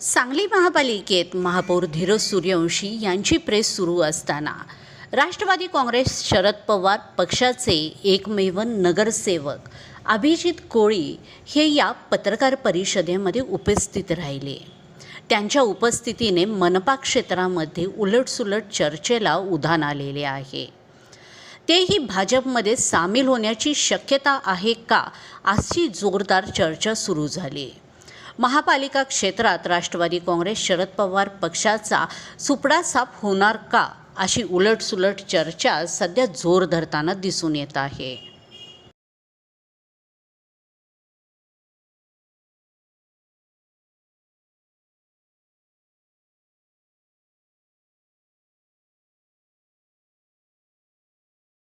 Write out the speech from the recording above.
सांगली महापालिकेत महापौर धीरज सूर्यवंशी यांची प्रेस सुरू असताना राष्ट्रवादी काँग्रेस शरद पवार पक्षाचे एकमेव नगरसेवक अभिजित कोळी हे या पत्रकार परिषदेमध्ये उपस्थित राहिले। त्यांच्या उपस्थितीने मनपा क्षेत्रामध्ये उलटसुलट चर्चेला उधाण आलेले आहे। तेही भाजपमध्ये सामील होण्याची शक्यता आहे का, अशी जोरदार चर्चा सुरू झाली। महापालिका क्षेत्रात राष्ट्रवादी काँग्रेस शरद पवार पक्षाचा सुपडा साफ होणार का, अशी उलटसुलट चर्चा सध्या जोर धरताना दिसून येत आहे।